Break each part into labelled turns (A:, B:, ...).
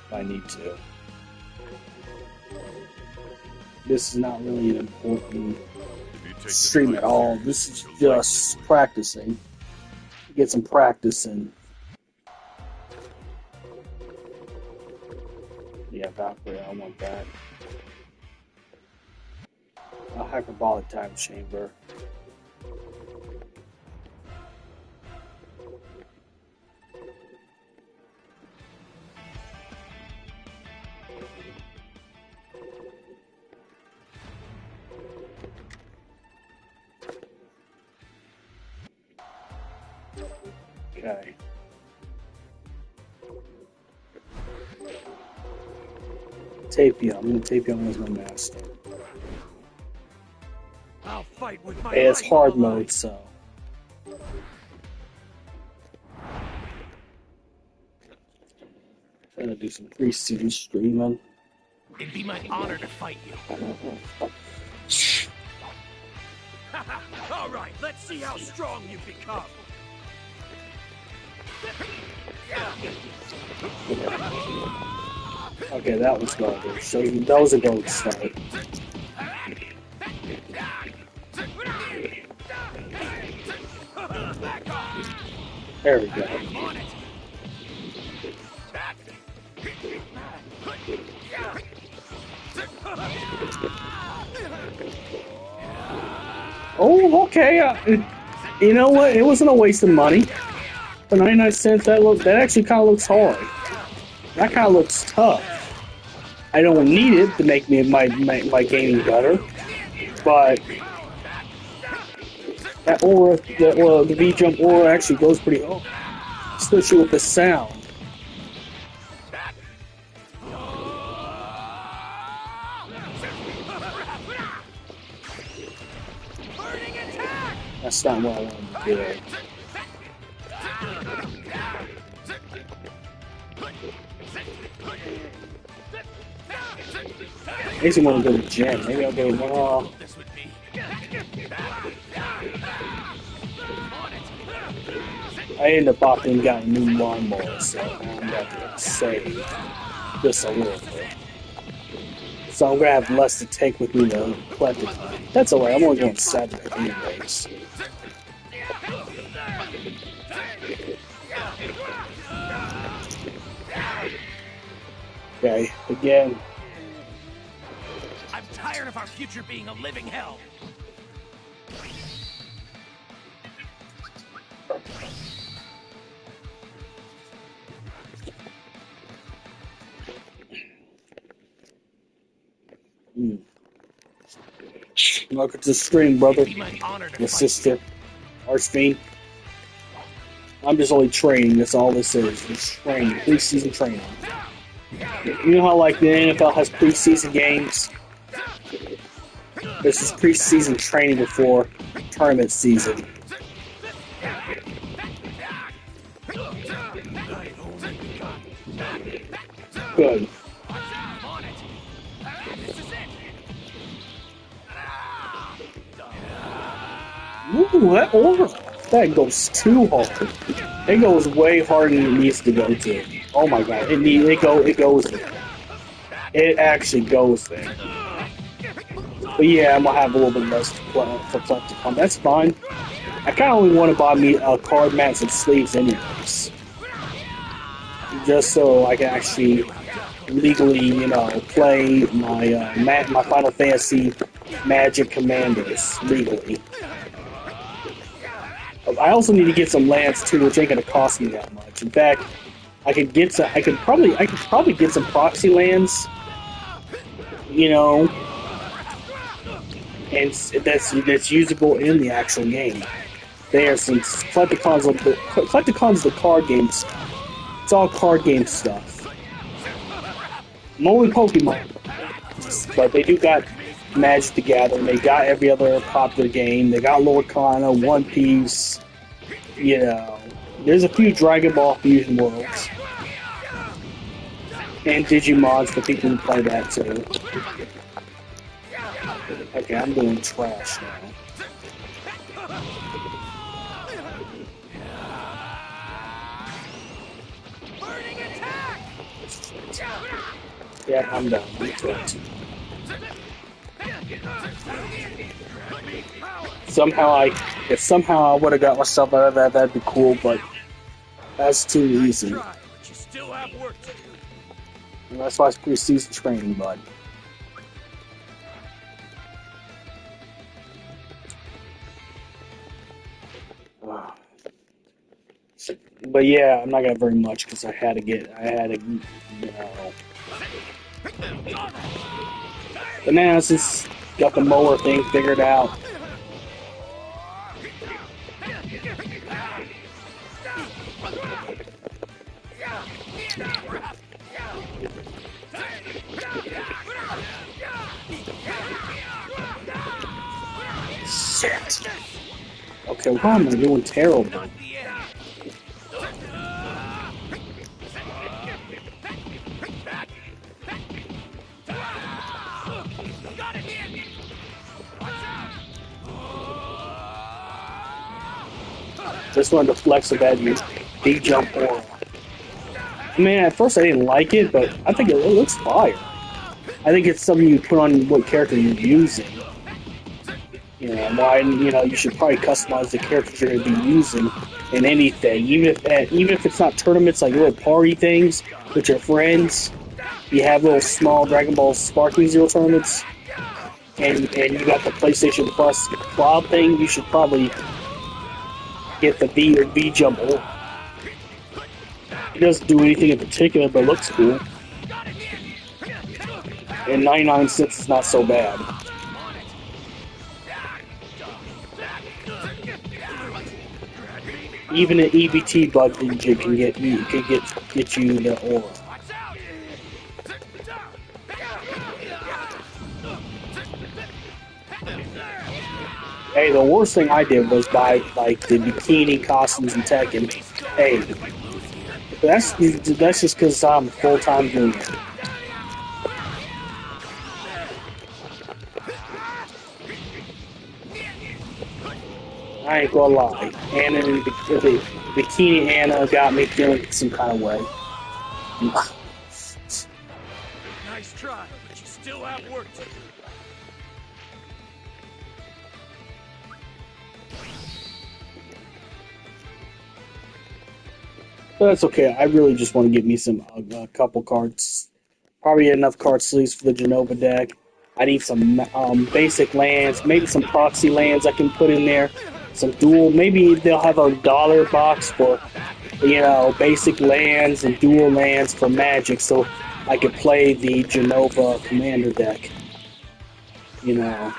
A: if I need to. This is not really an important stream at all. This is just practicing. Get some practice in. Yeah, Valkyrie, I want that. A hyperbolic time chamber. Okay. Tapion. I'm gonna Tapion as my master.
B: I'll fight with my
A: It's hard mode, so. I'm gonna do some pre-season streaming.
B: It'd be my honor to fight you. All right, let's see how strong you become.
A: Okay, that was garbage. So that was a good start. There we go. Oh, okay. You know what? It wasn't a waste of money. For 99 cents, that actually kind of looks hard. That kind of looks tough. I don't need it to make me my gaming better, but that aura, the V-Jump aura actually goes pretty hard, especially with the sound. That's not what I wanted to do. Makes me want to go to the gym. Maybe I'll go. I ended up opting and got a new lawnmower, so I'm going to save just a little bit. So I'm going to have less to take with me to collect it. That's alright, I'm only going Saturday anyways. Okay, again.
B: I'm tired of our future being a living hell.
A: Welcome to the stream, brother. Your sister. Archfiend. I'm just only training, that's all this is. Just training. Preseason training. You know how like the NFL has preseason games? This is preseason training before tournament season. Good. Ooh, that aura. That goes too hard. It goes way harder than it needs to go to. Oh my god, it goes there. It actually goes there. But yeah, I'm gonna have a little bit less for collect to come. That's fine. I kind of only want to buy me a card mats and sleeves anyways. Just so I can actually legally, you know, play my my Final Fantasy Magic Commanders legally. I also need to get some lands too, which ain't gonna cost me that much. In fact, I could probably get some proxy lands, you know, and that's usable in the actual game. There, since Collecticon's the card game stuff. It's all card game stuff. Only Pokemon, but they do got Magic the Gathering. They got every other popular game. They got Lorcana, One Piece. You know, there's a few Dragon Ball Fusion Worlds and Digimons for people who play that too. Okay, I'm doing trash now. Yeah, I'm done. I'm cooked. If somehow I would have got myself out of that, that'd be cool, but that's too easy.
B: Try, but you still have work to do.
A: And that's why it's pre-season training, bud. But yeah, I'm not gonna very much because I had to, you know. But now since got the mower thing figured out, shit. Okay, why am I doing terrible? Just wanted to flex with that big jump aura. I mean, at first I didn't like it, but I think it looks fire. I think it's something you put on what character you're using. You know, why? You know, you should probably customize the characters you're going to be using in anything, even if it's not tournaments, like little party things with your friends. You have little small Dragon Ball Sparking Zero tournaments, and you got the PlayStation Plus cloud thing. You should probably get the V jump. It doesn't do anything in particular, but it looks cool. And 99 cents is not so bad. Even an EBT bug ninja can get you the aura. Hey, the worst thing I did was buy like the bikini costumes in Tekken. Hey, that's just because I'm full-time doing it. I ain't gonna lie. Anna, the bikini Anna got me feeling some kind of way.
B: Nice try, but you still have work to do.
A: But that's okay. I really just want to get me a couple cards. Probably enough card sleeves for the Genova deck. I need some basic lands, maybe some proxy lands I can put in there. Some dual, maybe they'll have a dollar box for, you know, basic lands and dual lands for Magic, so I could play the Genova Commander deck. You know.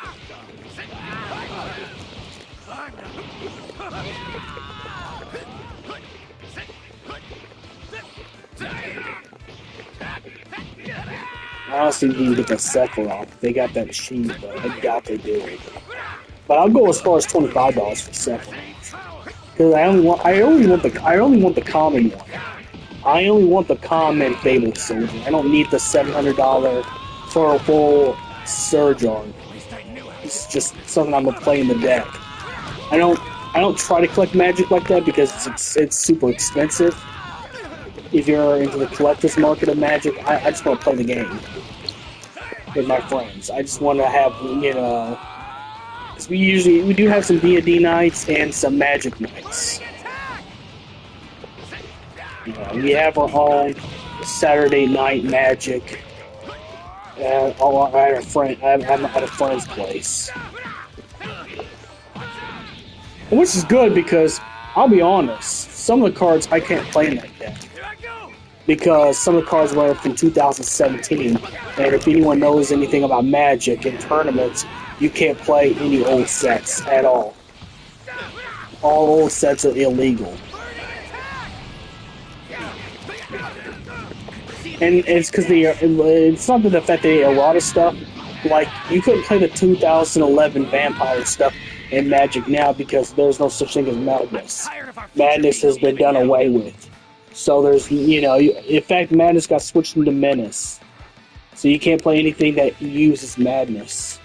A: I honestly need to get the Sephiroth. They got that cheap, but I doubt they do. But I'll go as far as $25 for Sephiroth. Because I only want the common one. I only want the common Fabled Soldier. I don't need the $700 for a full Surge Arm. It's just something I'm gonna play in the deck. I don't try to collect Magic like that because it's super expensive. If you're into the collector's market of Magic, I just want to play the game with my friends. I just want to have, you know, because we do have some D&D nights and some Magic nights. You know, we have our own Saturday night Magic at a friend's place, which is good because I'll be honest, some of the cards I can't play in that deck. Because some of the cards were from 2017, and if anyone knows anything about Magic and tournaments, you can't play any old sets at all. All old sets are illegal. And it's because it's not the fact that a lot of stuff, like, you couldn't play the 2011 Vampire stuff in Magic now because there's no such thing as Madness. Madness has been done away with. So there's, you know, in fact, Madness got switched into Menace. So you can't play anything that uses Madness.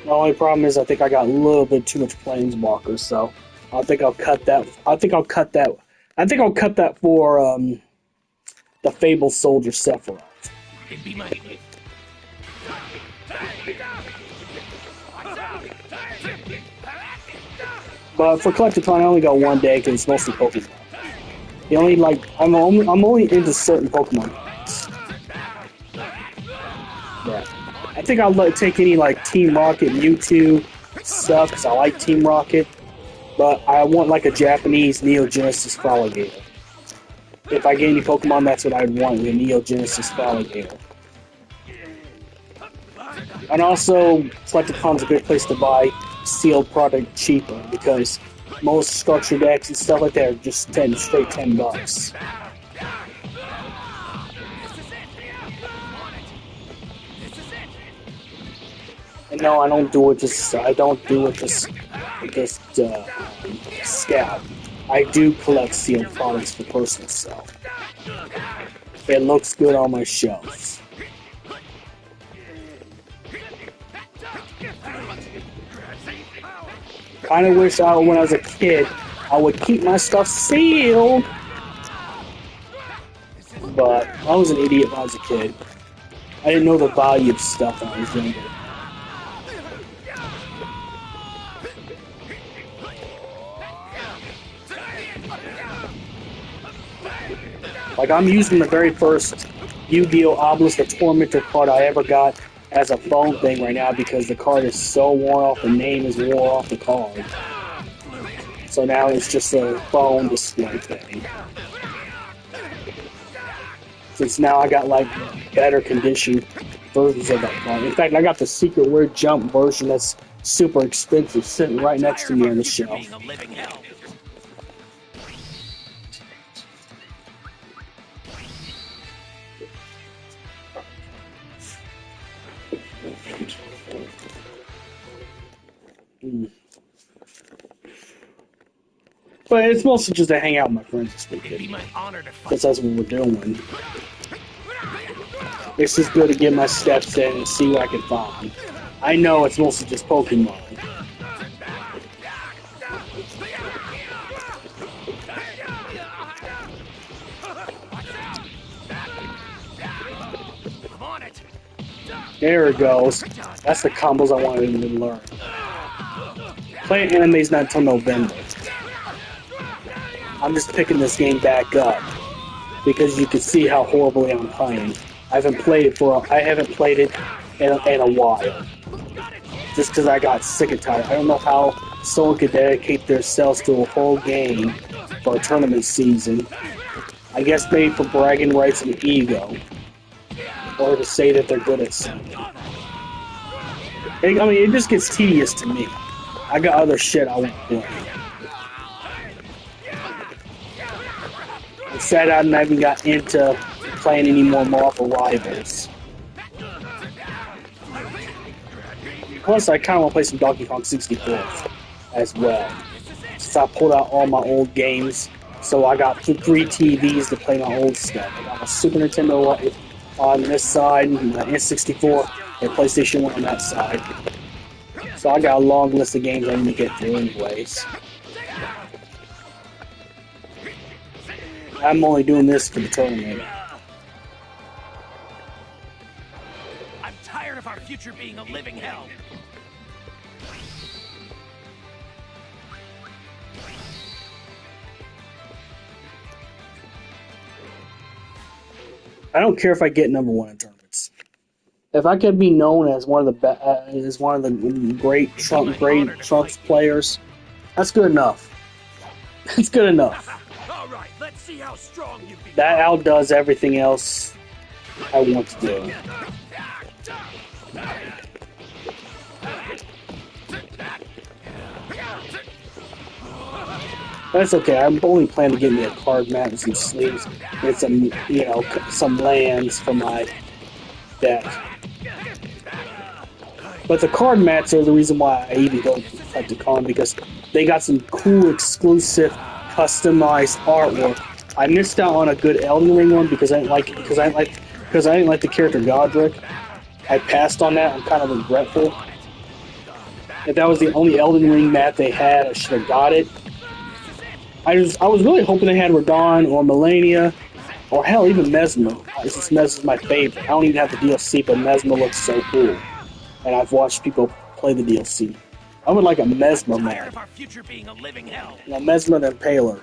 A: The only problem is I think I got a little bit too much Planeswalker, so I think I'll cut that. I think I'll cut that for the fabled soldier Sephiroth.
B: It'd be my...
A: But for Collecticon, I only got one day because it's mostly Pokemon. The only I'm only into certain Pokemon. Yeah, I think I'll take any like Team Rocket, Mewtwo stuff because I like Team Rocket. But I want like a Japanese Neo Genesis Froligator. If I get any Pokemon, that's what I'd want, the Neo Genesis Froligator. And also, Collecticon's a good place to buy sealed product cheaper because most structured decks and stuff like that are just straight $10. And no, I don't do it just scout. I do collect sealed products for personal sale. It looks good on my shelves. Kind of wish when I was a kid, I would keep my stuff sealed. But I was an idiot when I was a kid. I didn't know the value of stuff when I was younger. Like, I'm using the very first Yu-Gi-Oh! Obelisk the Tormentor card I ever got as a phone thing right now because the card is so worn off, the name is worn off the card. So now it's just a phone display thing. Since now I got, like, better condition versions of that card. In fact, I got the Secret Weird Jump version that's super expensive sitting right next to me on the shelf. But it's mostly just to hang out with my friends this weekend. Because that's what we're doing. It's just good to get my steps in and see what I can find. I know it's mostly just Pokemon. There it goes. That's the combos I wanted him to learn. Playing anime's not until November. I'm just picking this game back up because you can see how horribly I'm playing. I haven't played it in a while. Just because I got sick and tired. I don't know how someone could dedicate themselves to a whole game for a tournament season. I guess maybe for bragging rights and ego. Or to say that they're good at something. I mean, it just gets tedious to me. I got other shit I want to play. Instead, I haven't even got into playing any more Marvel Rivals. Plus, I kind of want to play some Donkey Kong 64 as well. So I pulled out all my old games. So I got 3 TVs to play my old stuff. I got my Super Nintendo on this side, my N64, and PlayStation 1 on that side. So I got a long list of games I need to get through anyways. I'm only doing this for the tournament.
B: I'm tired of our future being a living hell.
A: I don't care if I get #1 in tournaments. If I could be known as one of the great Trunks players, that's good enough. That's good enough.
B: All right, let's see how strong you become.
A: That outdoes everything else I want to do. That's okay. I'm only planning to get me a card mat and some sleeves and some, some lands for my deck. But the card mats are the reason why I even go to Collecticon, because they got some cool, exclusive, customized artwork. I missed out on a good Elden Ring one because I didn't like the character Godric. I passed on that. I'm kind of regretful. If that was the only Elden Ring mat they had, I should have got it. I was really hoping they had Radon or Melania, Or hell, even Mesmer. Mesmer's my favorite. I don't even have the DLC, but Mesmer looks so cool. And I've watched people play the DLC. I would like a Mesmer man.
B: Of our future being a living hell.
A: A Mesmer and Paler.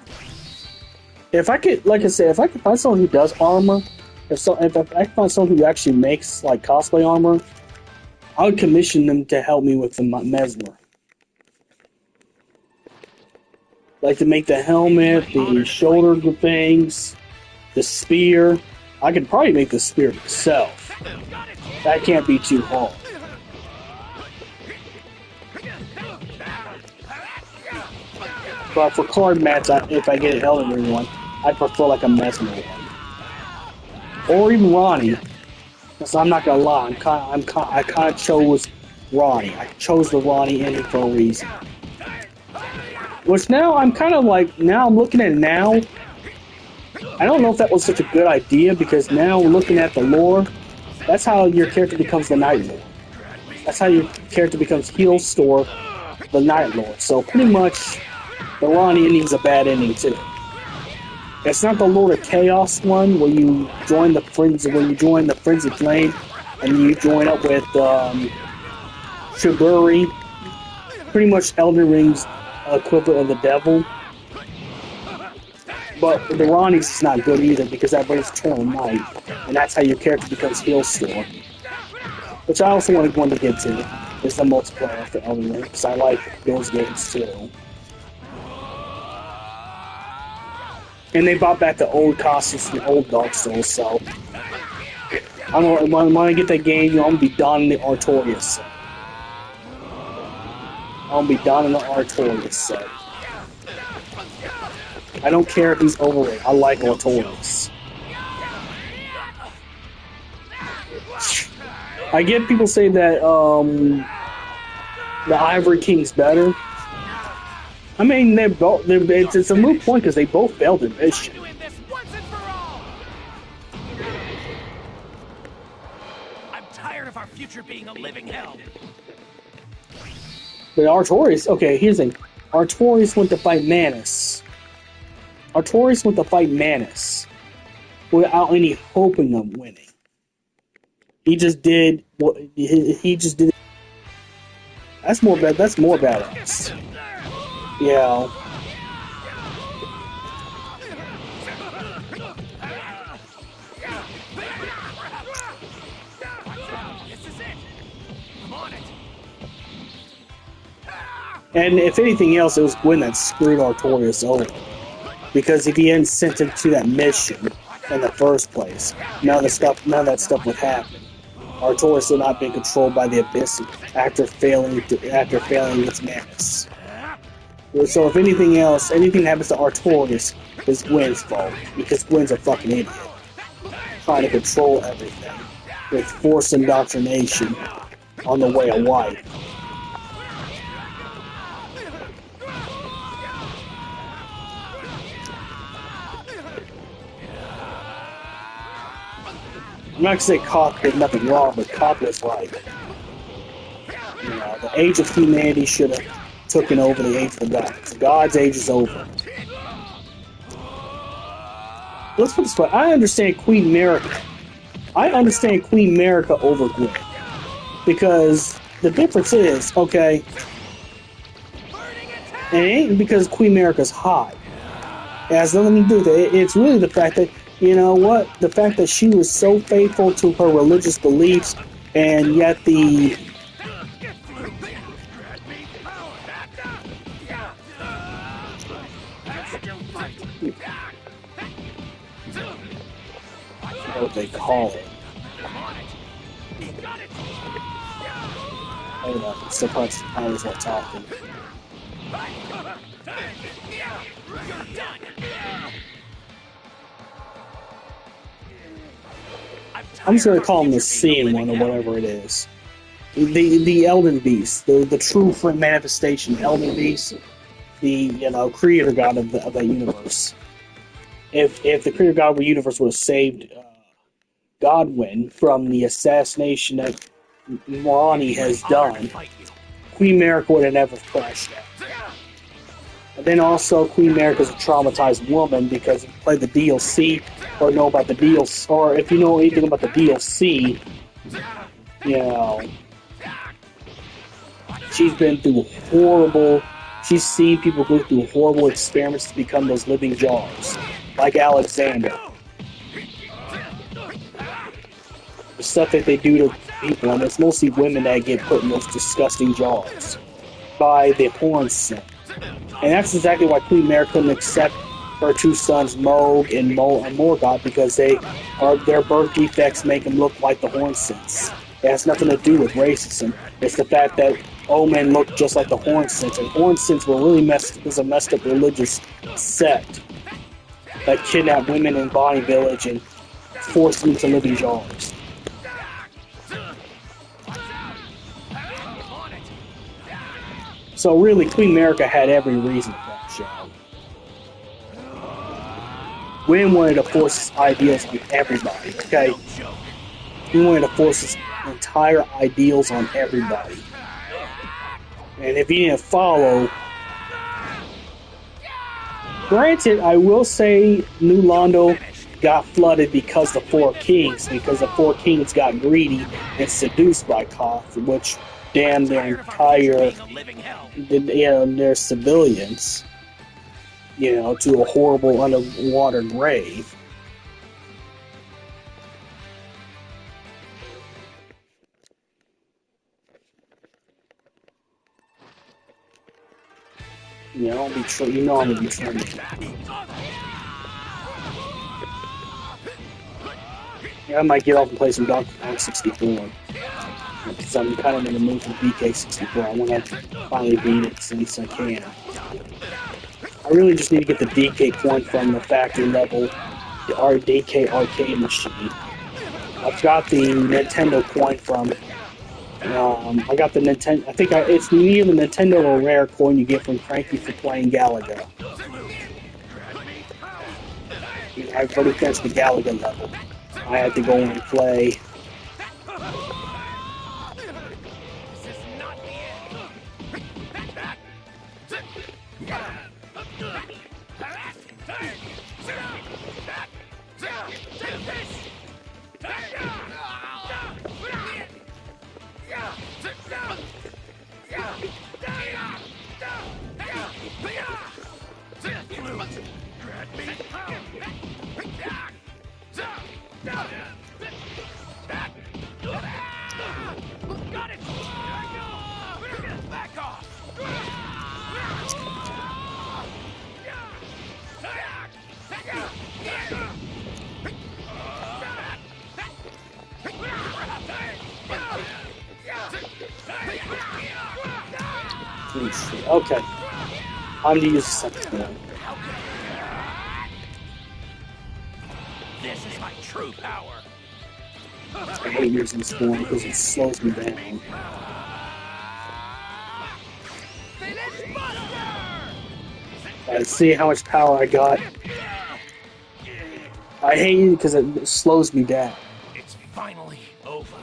A: If I could, like I said, if I could find someone who does armor, if I could find someone who actually makes like cosplay armor, I would commission them to help me with the Mesmer. Like to make the helmet, the shoulder things, the spear. I could probably make the spear myself. That can't be too hard. But for card mats, if I get an Elden Ring one, I'd prefer like a Mesmer one, or even Ronnie. Because I'm not gonna lie, I kind of chose Ronnie. I chose the Ronnie ending for a reason. Which now I'm kind of like, now I'm looking at it now. I don't know if that was such a good idea, because now looking at the lore, that's how your character becomes the Night Lord. That's how your character becomes Heel Store, the Night Lord. So pretty much, the Ronnie ending's a bad ending too. It's not the Lord of Chaos one where you join the Frenzied Flame and you join up with Shiburi. Pretty much Elden Ring's equivalent of the devil. But the Ronnie's is not good either, because that brings Eternal Night, and that's how your character becomes Heel Store. Which I also want to get to, is the multiplayer for Elden Ring, because I like those games too. And they brought back the old costumes from the old Dark Souls, so when I get that game, I'm gonna be donning the Artorias. I'm gonna be donning the Artorias set. I don't care if he's overweight. I like Artorias. I get people say that the Ivory King's better. I mean, they're both. It's a moot point because they both failed their mission.
B: I'm tired of our future being a living hell.
A: But Artorias, okay, here's the thing. Artorias went to fight Manus. Artorias went to fight Manus without any hoping of winning. He just did what he just did. That's more bad. That's more badass. Yeah. And if anything else, it was Gwyn that screwed Artorias over. Because if he hadn't sent him to that mission in the first place, none of that stuff would happen. Artorias would not be controlled by the Abyss after failing against Manus. So if anything else, anything happens to Artorias, it's Gwyn's fault, because Gwyn's a fucking idiot, trying to control everything with forced indoctrination on the way of life. I'm not gonna say Koth did nothing wrong, but Koth was like, you know, the age of humanity should have taken over the age of the gods. God's age is over. Let's put it this way. I understand Queen Marika. I understand Queen Marika over Gwyn. Because the difference is, okay, it ain't because Queen Marika's hot. It has nothing to do with it. It's really the fact that, you know what? The fact that she was so faithful to her religious beliefs, and yet the... what they call it. Hold on, it's surprised I was not talking. I'm just gonna call him the Seeing One or whatever it is. The Elden Beast, the true manifestation, Elden Beast, the creator god of that universe. If the creator god of the universe would have saved Godwyn from the assassination that Morani has done, Queen Marika would have never crashed out. And then also, Queen America's a traumatized woman because if you play the DLC or know about the DLC, or if you know anything about the DLC, you know, she's been through horrible. She's seen people go through horrible experiments to become those living jars, like Alexander. The stuff that they do to people, and it's mostly women that get put in those disgusting jars by the porn scene. And that's exactly why Queen Mary couldn't accept her two sons, Moog and Morgoth, because their birth defects make them look like the Hornsents. It has nothing to do with racism. It's the fact that Omen looked just like the Hornsents, and Hornsents were really a messed up religious sect that kidnapped women in Bonnie Village and forced them into living jars. So really, Queen America had every reason for that show. Wynn wanted to force his ideals on everybody, okay? He wanted to force his entire ideals on everybody. And if he didn't follow... Granted, I will say New Londo got flooded because the Four Kings got greedy and seduced by Koth, which damned their entire, their civilians, to a horrible underwater grave. Don't be I'm gonna be trending. I might get off and play some Donkey Kong 64. Because I'm kind of in the mood for DK64. I want to finally beat it since I can. I really just need to get the DK coin from the factory level, the DK arcade machine. I've got the Nintendo coin from. I got the Nintendo. I think it's near the Nintendo Rare coin you get from Cranky for playing Galaga. I've already finished the Galaga level. I had to go and play. Okay. I'm gonna use the second one.
B: This is my true power.
A: I hate using this one because it slows me down. See how much power I got? I hate it because it slows me down.
B: It's finally over.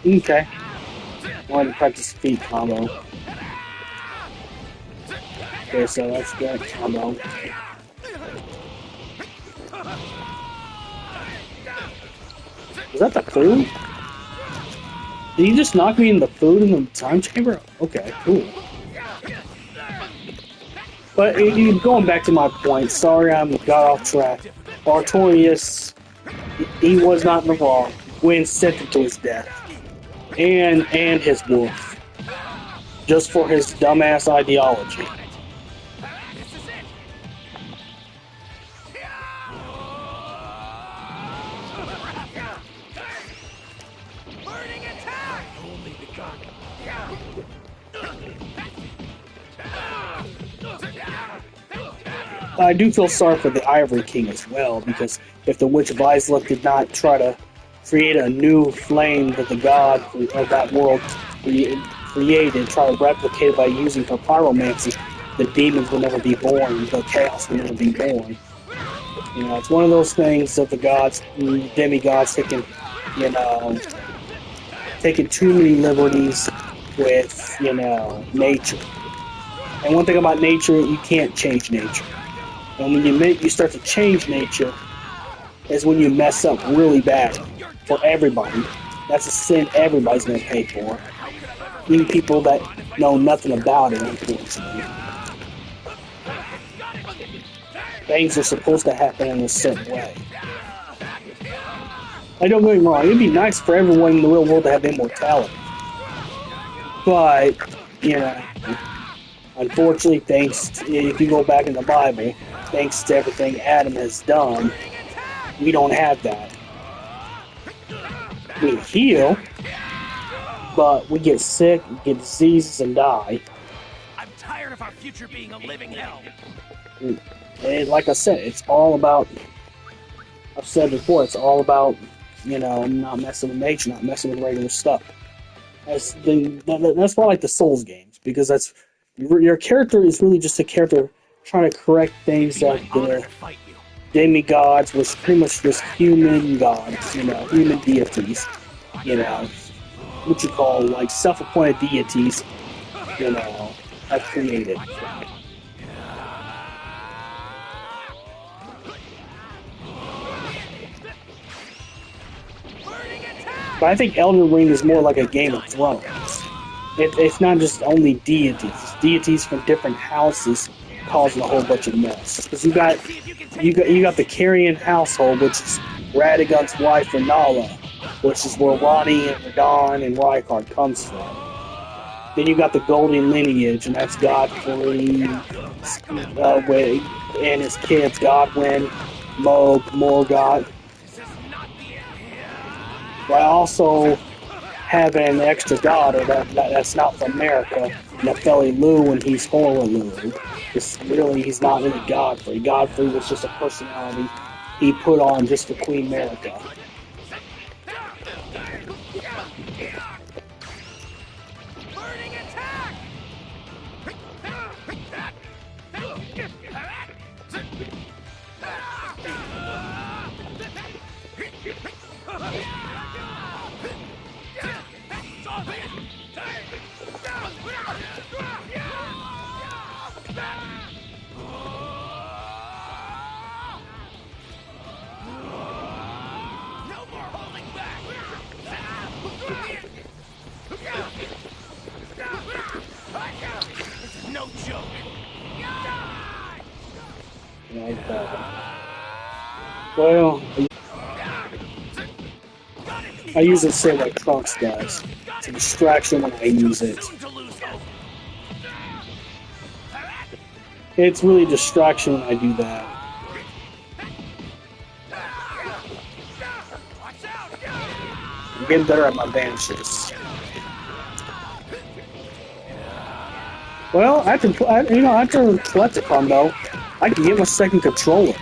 A: Okay. I wanted to practice feet combo. Okay, so that's that combo. Is that the food? Did you just knock me in the food in the time chamber? Okay, cool. But going back to my point, sorry I got off track. Artorias, he was not in the wrong. Gwyn sent him to his death. And his wolf. Just for his dumbass ideology. I do feel sorry for the Ivory King as well, because if the Witch of Islip did not try to create a new flame that the god of that world created, try to replicate it by using for pyromancy, the demons will never be born, the chaos will never be born. You know, it's one of those things of the gods, demigods taking too many liberties with, nature. And one thing about nature, you can't change nature. And when you start to change nature, is when you mess up really bad for everybody. That's a sin everybody's going to pay for. Even people that know nothing about it, unfortunately. Things are supposed to happen in a certain way. I don't get me wrong, it'd be nice for everyone in the real world to have immortality. But, unfortunately, if you go back in the Bible, thanks to everything Adam has done, we don't have that. We heal, but we get sick, get diseases, and die.
B: I'm tired of our future being a living hell.
A: And like I said, it's all about, I've said before, it's all about, not messing with nature, not messing with regular stuff. That's why I like the Souls games, because that's your character is really just a character trying to correct things that the demigods was pretty much just human gods, human deities, what you call like self-appointed deities, have created. But I think Elden Ring is more like a Game of Thrones. It's not just only deities. It's deities from different houses causing a whole bunch of mess. Because you got the Carrion household, which is Radagon's wife Renala, which is where Ronnie and Radon and Rykard comes from. Then you got the Golden lineage, and that's Godfrey and his kids, Godwyn, Moog, Morgoth. But I also have an extra daughter that's not from America, Nefeli Lu, and he's Horror Lu. He's not really Godfrey. Godfrey was just a personality he put on just for Queen America. Well, I use it say like Trunks does. It's a distraction when I use it. It's really a distraction when I do that. I'm getting better at my banishes. Well, after Collecticon though, I can get my second controller.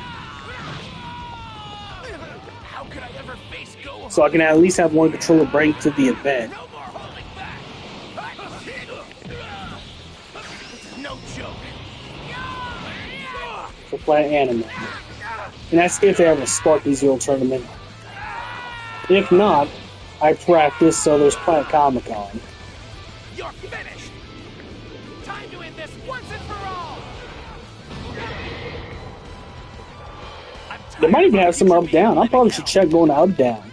A: So I can at least have one controller bring to the event. For playing anime. And that's if they have a Sparky Zero tournament. If not, I practice so there's Planet Comic Con.
B: You're finished. Time to end this once and for all.
A: They might even have some up down. I probably should check going to up down.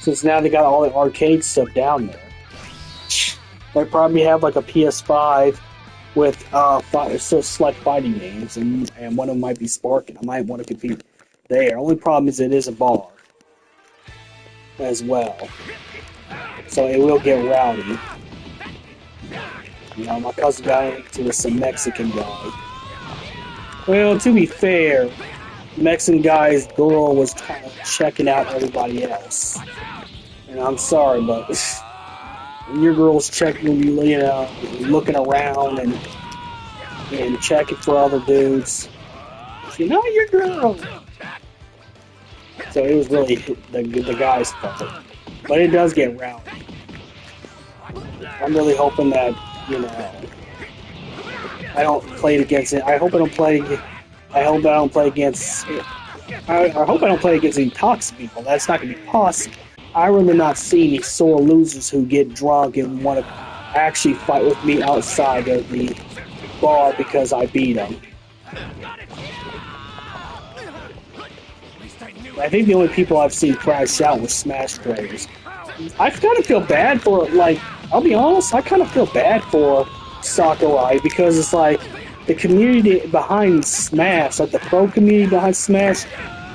A: Since now they got all the arcade stuff down there. They probably have like a PS5 with select fighting games, and one of them might be Sparking. I might want to compete there. Only problem is it is a bar as well, so it will get rowdy. My cousin got into some Mexican guy. Well, to be fair, Mexican guy's girl was kind of checking out everybody else. And I'm sorry, but when your girl's checking you, looking around and checking for other dudes, she's not your girl. So it was really the guy's fault. But it does get rowdy. I'm really hoping that, you know, I don't play it against it. I hope I don't play. I hope I don't play against. I hope I don't play against any toxic people. That's not going to be possible. I rather not see any sore losers who get drunk and want to actually fight with me outside of the bar because I beat them. I think the only people I've seen crash out were Smash players. I kind of feel bad for, like, I'll be honest, I kind of feel bad for Sakurai because it's like the community behind Smash, like the pro community behind Smash,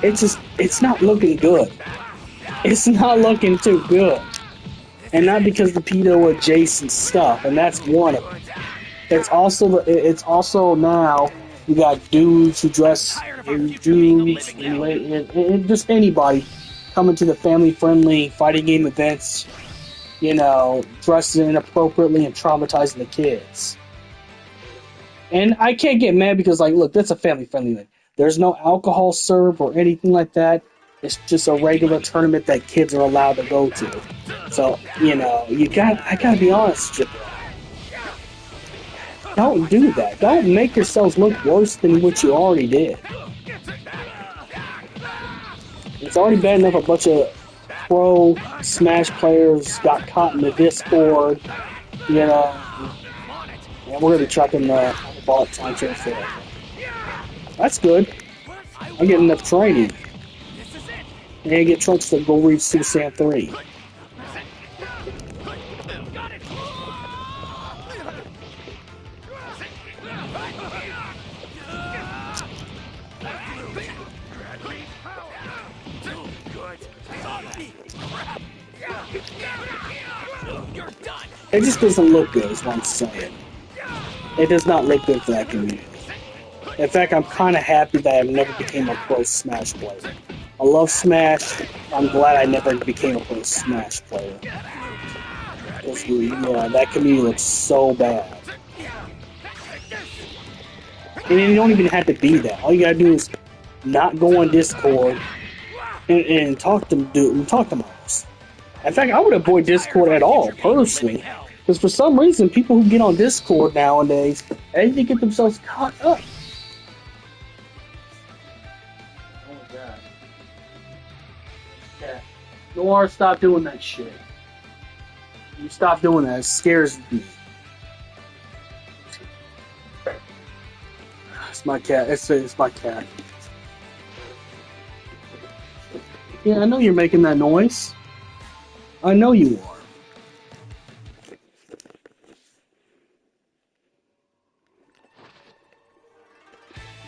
A: it's not looking good. It's not looking too good. And not because the pedo adjacent stuff, and that's one of them. It's also now you got dudes who dress dudes and just anybody coming to the family friendly fighting game events, you know, dressing inappropriately and traumatizing the kids. And I can't get mad because, like, look, that's a family friendly thing. There's no alcohol served or anything like that. It's just a regular tournament that kids are allowed to go to. So, you know, I gotta be honest, don't do that. Don't make yourselves look worse than what you already did. It's already bad enough a bunch of pro Smash players got caught in the Discord, you know, and we're gonna be tracking the ball time transfer. That's good. I'm getting enough training. And I get Trunks to go reach Super Saiyan 3. It just doesn't look good, is what I'm saying. It does not look good for that community. In fact, I'm kind of happy that I never became a pro Smash player. I love Smash. I'm glad I never became a pro Smash player. Yeah, that community looks so bad. And you don't even have to be that. All you gotta do is not go on Discord and talk to moms. In fact, I would avoid Discord at all, personally. Because for some reason, people who get on Discord nowadays, they get themselves caught up. Oh, God. Yeah. Noir, stop doing that shit. You stop doing that. It scares me. It's my cat. It's my cat. Yeah, I know you're making that noise. I know you are.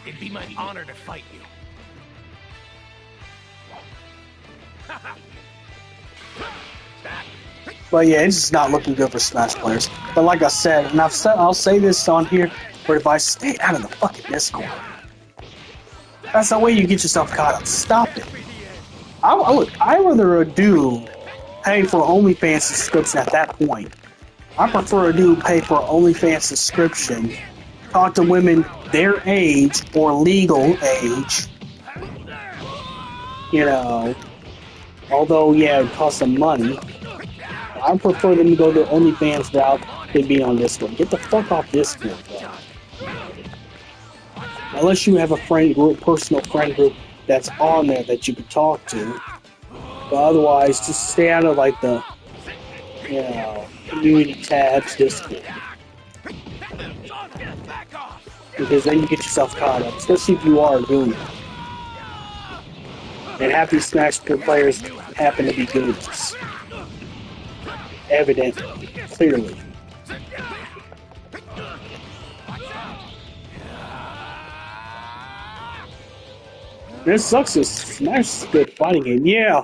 B: It'd be my honor to fight you.
A: But yeah, it's just not looking good for Smash players. But like I said, and I'll say this on here, but if I stay out of the fucking Discord, that's the way you get yourself caught up. Stop it. I'd rather a dude pay for OnlyFans subscription at that point. I prefer a dude pay for an OnlyFans subscription, talk to women their age or legal age, you know, although, yeah, it costs them money. I prefer them to go to OnlyFans route than be on Discord. Get the fuck off Discord, bro. Unless you have a friend group, personal friend group that's on there that you can talk to. But otherwise, just stay out of, like, the, you know, community tabs, Discord. Because then you get yourself caught up, especially if you are doing it. And half these Smash players happen to be dudes. Evidently, clearly. This sucks. Smash is a good fighting game. Yeah.